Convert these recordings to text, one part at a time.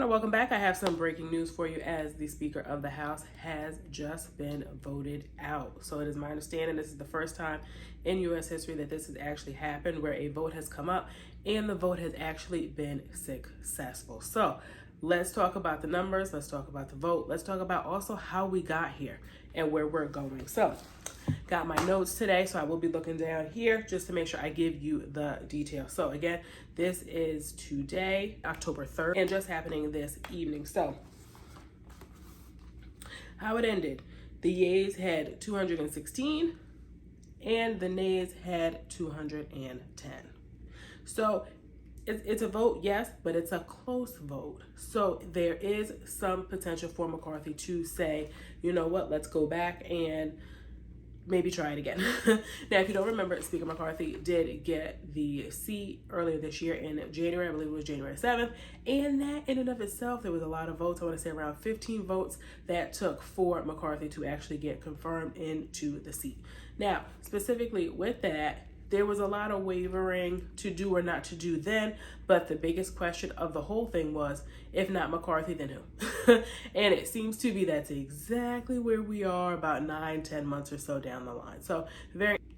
right, welcome back. I have some breaking news for you as the Speaker of the House has just been voted out. So it is my understanding this is the first time in U.S. history that this has actually happened, where a vote has come up and the vote has actually been successful. So let's talk about the numbers. Let's talk about the vote. Let's talk about also how we got here and where we're going. So got my notes today, so I will be looking down here just to make sure I give you the details. So again, this is today, October 3rd, and just happening this evening. So how it ended: the yeas had 216 and the nays had 210. So it's a vote, yes, but it's a close vote. So there is some potential for McCarthy to say, you know what, let's go back and maybe try it again. Now, if you don't remember, Speaker McCarthy did get the seat earlier this year in January. I believe it was January 7th. And that in and of itself, there was a lot of votes. I want to say around 15 votes that took for McCarthy to actually get confirmed into the seat. Now, specifically with that, there was a lot of wavering to do or not to do then, but the biggest question of the whole thing was, if not McCarthy, then who? And it seems to be that's exactly where we are about 9-10 months or so down the line. So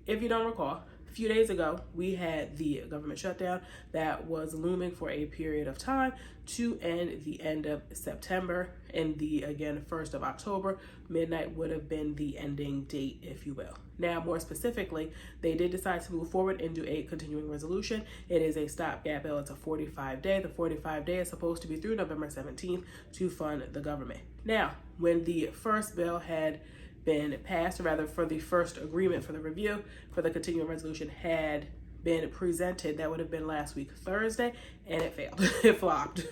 if you don't recall, a few days ago, we had the government shutdown that was looming for a period of time to end the end of September, and the, again, 1st of October, midnight would have been the ending date, if you will. Now, more specifically, they did decide to move forward and do a continuing resolution. It is a stopgap bill. It's a 45-day. The 45-day is supposed to be through November 17th to fund the government. Now, when the first bill had been passed, or rather for the first agreement for the review for the continuing resolution had been presented, that would have been last week Thursday, and it failed. It flopped.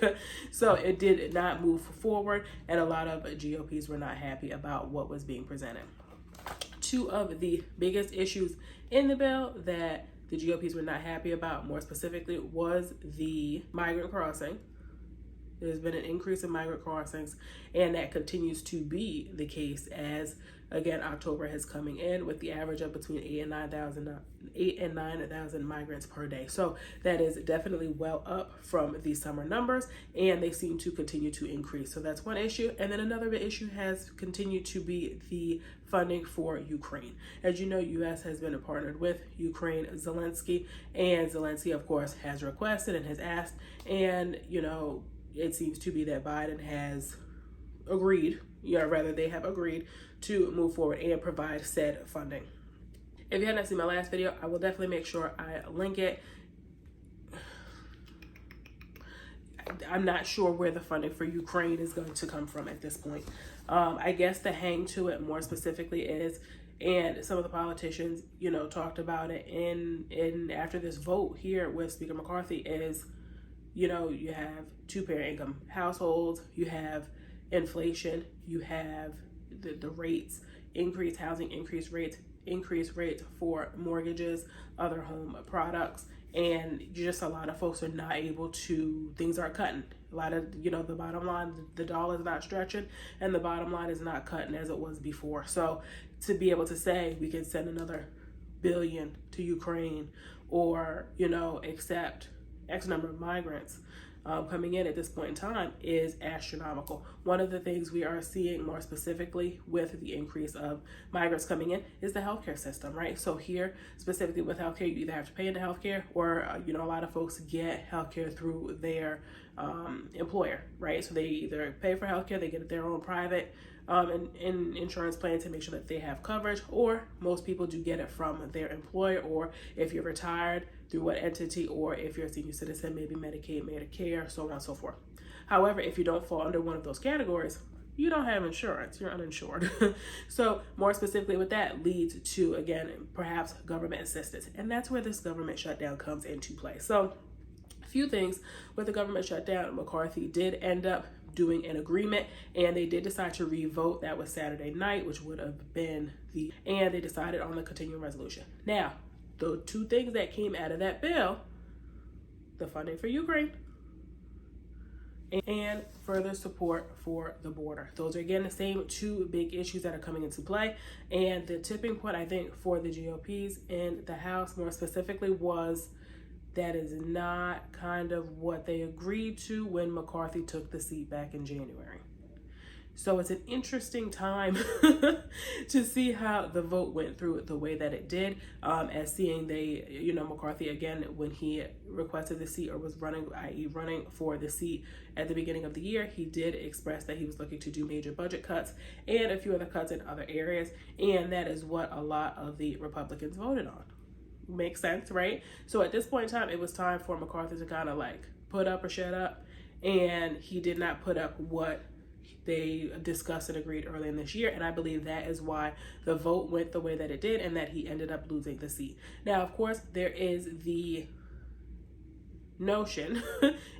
So it did not move forward, and a lot of GOPs were not happy about what was being presented. Two of the biggest issues in the bill that the GOPs were not happy about, more specifically, was the migrant crossing. There's been an increase in migrant crossings, and that continues to be the case as, again, October has coming in with the average of between 8 and 9,000 migrants per day. So that is definitely well up from the summer numbers, and they seem to continue to increase. So that's one issue. And then another big issue has continued to be the funding for Ukraine. As you know, U.S. has been partnered with Ukraine, Zelensky, and Zelensky, of course, has requested and has asked, and, you know, it seems to be that Biden has agreed, they have agreed to move forward and provide said funding. If you haven't seen my last video, I will definitely make sure I link it. I'm not sure where the funding for Ukraine is going to come from at this point. I guess the hang to it more specifically is, and some of the politicians, talked about it in after this vote here with Speaker McCarthy, is, you have two-parent income households, you have inflation, you have the rates, increased housing, increased rates for mortgages, other home products, and just a lot of folks are not able to, things are cutting. A lot of, the bottom line, the dollar is not stretching, and the bottom line is not cutting as it was before. So to be able to say we can send another billion to Ukraine, or, accept X number of migrants coming in at this point in time is astronomical. One of the things we are seeing more specifically with the increase of migrants coming in is the healthcare system, right? So here, specifically with healthcare, you either have to pay into healthcare, or, a lot of folks get healthcare through their employer, right? So they either pay for healthcare, they get their own private in insurance plan to make sure that they have coverage, or most people do get it from their employer, or if you're retired, through what entity, or if you're a senior citizen, maybe Medicaid, Medicare, so on and so forth. However, if you don't fall under one of those categories, you don't have insurance, you're uninsured. So more specifically with that leads to, again, perhaps government assistance. And that's where this government shutdown comes into play. So a few things with the government shutdown. McCarthy did end up doing an agreement, and they did decide to re-vote. That was Saturday night, which would have been and they decided on the continuing resolution. Now, the two things that came out of that bill, the funding for Ukraine and further support for the border. Those are, again, the same two big issues that are coming into play. And the tipping point, I think, for the GOPs in the House more specifically was That is not kind of what they agreed to when McCarthy took the seat back in January. So it's an interesting time to see how the vote went through the way that it did, as seeing McCarthy, again, when he requested the seat or was running, i.e. running for the seat at the beginning of the year, he did express that he was looking to do major budget cuts and a few other cuts in other areas. And that is what a lot of the Republicans voted on. Makes sense, right? So at this point in time, it was time for McCarthy to kind of like put up or shut up. And he did not put up what they discussed and agreed early in this year, and I believe that is why the vote went the way that it did and that he ended up losing the seat. Now, of course, there is the notion,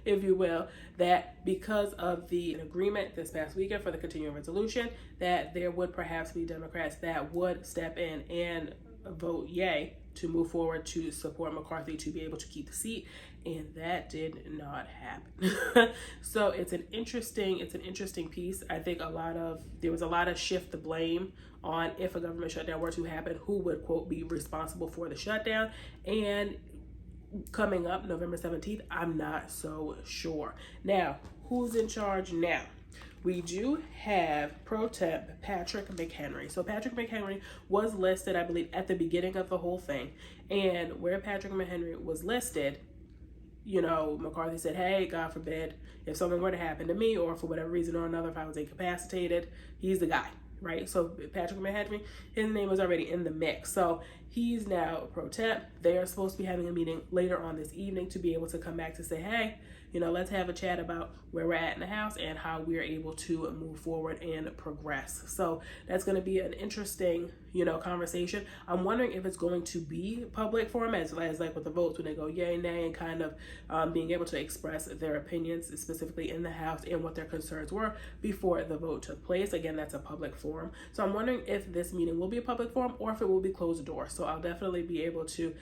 if you will, that because of the agreement this past weekend for the continuing resolution, that there would perhaps be Democrats that would step in and vote yay to move forward to support McCarthy to be able to keep the seat, and that did not happen. So it's an interesting piece. I think there was a lot of shift the blame on if a government shutdown were to happen, who would, quote, be responsible for the shutdown. And coming up November 17th, I'm not so sure. Now, who's in charge now? We do have Pro Temp Patrick McHenry. So Patrick McHenry was listed, I believe, at the beginning of the whole thing. And where Patrick McHenry was listed, McCarthy said, hey, God forbid, if something were to happen to me, or for whatever reason or another, if I was incapacitated, he's the guy, right? So Patrick McHenry, his name was already in the mix. So he's now Pro Temp. They are supposed to be having a meeting later on this evening to be able to come back to say, hey, let's have a chat about where we're at in the House and how we're able to move forward and progress. So that's going to be an interesting, conversation. I'm wondering if it's going to be public forum as like with the votes when they go yay, nay, and kind of being able to express their opinions specifically in the House and what their concerns were before the vote took place. Again, that's a public forum. So I'm wondering if this meeting will be a public forum or if it will be closed door. So I'll definitely be able to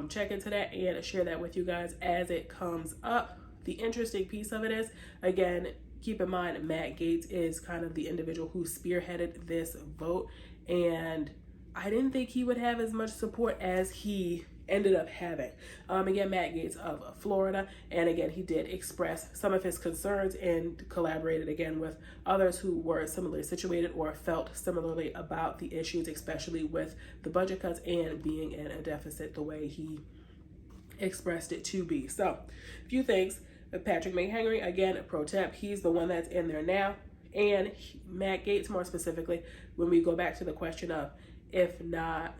check into that and share that with you guys as it comes up. The interesting piece of it is, again, keep in mind, Matt Gaetz is kind of the individual who spearheaded this vote, and I didn't think he would have as much support as he ended up having. Again, Matt Gaetz of Florida, and again, he did express some of his concerns and collaborated again with others who were similarly situated or felt similarly about the issues, especially with the budget cuts and being in a deficit the way he expressed it to be. So, a few things. Patrick McHenry, again, Pro Temp, he's the one that's in there now. And Matt Gaetz, more specifically, when we go back to the question of if not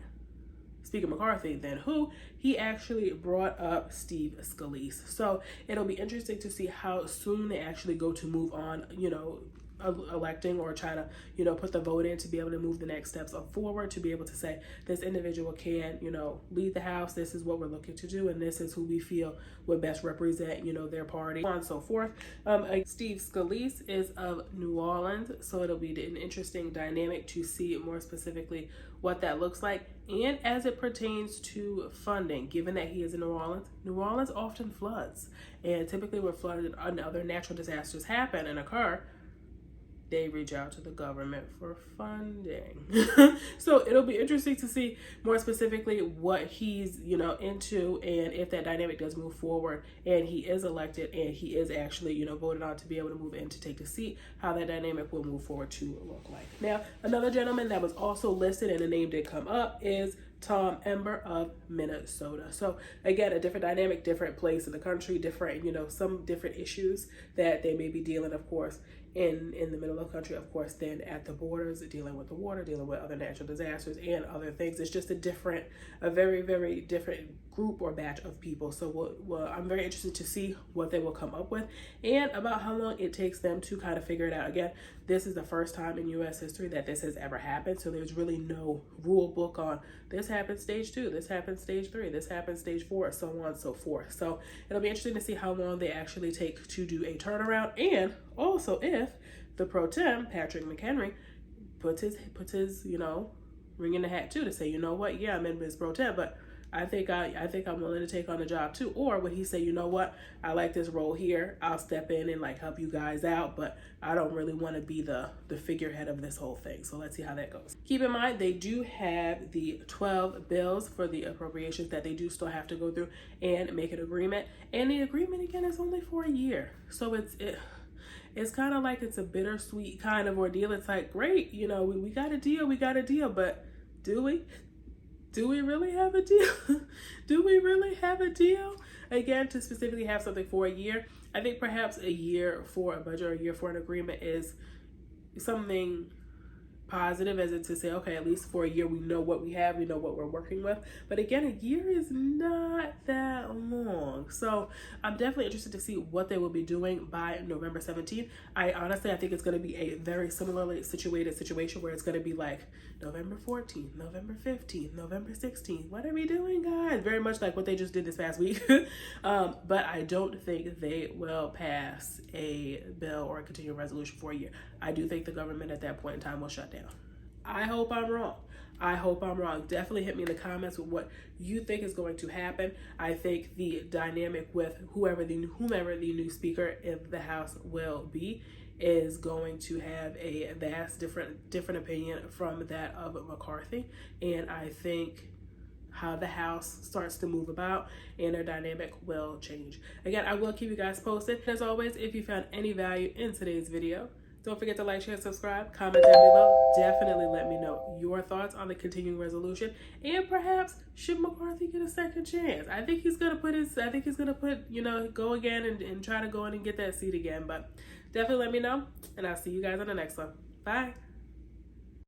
Speaker McCarthy, then who? He actually brought up Steve Scalise. So it'll be interesting to see how soon they actually go to move on, electing or trying to, put the vote in to be able to move the next steps up forward, to be able to say this individual can, lead the House. This is what we're looking to do, and this is who we feel would best represent, their party, so on and so forth. Steve Scalise is of New Orleans, so it'll be an interesting dynamic to see more specifically what that looks like. And as it pertains to funding, given that he is in New Orleans often floods, and typically when flooding and other natural disasters happen and occur, they reach out to the government for funding. So it'll be interesting to see more specifically what he's, into, and if that dynamic does move forward and he is elected and he is actually, voted on to be able to move in to take the seat, how that dynamic will move forward to look like. Now, another gentleman that was also listed and a name did come up is Tom Ember of Minnesota. So again, a different dynamic, different place in the country, different, some different issues that they may be dealing, of course, in the middle of the country, of course, then at the borders, dealing with the water, dealing with other natural disasters and other things. It's just a very, very different group or batch of people. So I'm very interested to see what they will come up with and about how long it takes them to kind of figure it out. Again, this is the first time in U.S. history that this has ever happened. So there's really no rule book on this happened stage 2, this happened stage 3, this happened stage 4, so on and so forth. So it'll be interesting to see how long they actually take to do a turnaround, and also if the Pro Tem, Patrick McHenry, puts his ring in the hat too to say, yeah, I'm in Ms. Pro Tem, but I think I'm willing to take on the job too. Or would he say, you know what, I like this role here, I'll step in and like help you guys out, but I don't really want to be the figurehead of this whole thing. So let's see how that goes. Keep in mind, they do have the 12 bills for the appropriations that they do still have to go through and make an agreement. And the agreement, again, is only for a year. So it's kind of like it's a bittersweet kind of ordeal. It's like, great, you know, we got a deal, but do we? Do we really have a deal? Do we really have a deal? Again, to specifically have something for a year, I think perhaps a year for a budget or a year for an agreement is something positive, as in to say, okay, at least for a year we know what we have, we know what we're working with. But again, a year is not that long. So I'm definitely interested to see what they will be doing by November 17th. I think it's going to be a very similarly situated situation where it's going to be like November 14th, November 15th, November 16th. What are we doing, guys? Very much like what they just did this past week. But I don't think they will pass a bill or a continuing resolution for a year. I do think the government at that point in time will shut down. I hope I'm wrong. Definitely hit me in the comments with what you think is going to happen. I think the dynamic with whomever the new Speaker of the House will be is going to have a vast different opinion from that of McCarthy. And I think how the House starts to move about and their dynamic will change. Again, I will keep you guys posted. As always, if you found any value in today's video, don't forget to like, share, subscribe, comment down below. Definitely let me know your thoughts on the continuing resolution, and perhaps should McCarthy get a second chance? I think he's gonna go again and try to go in and get that seat again. But definitely let me know, and I'll see you guys on the next one. Bye.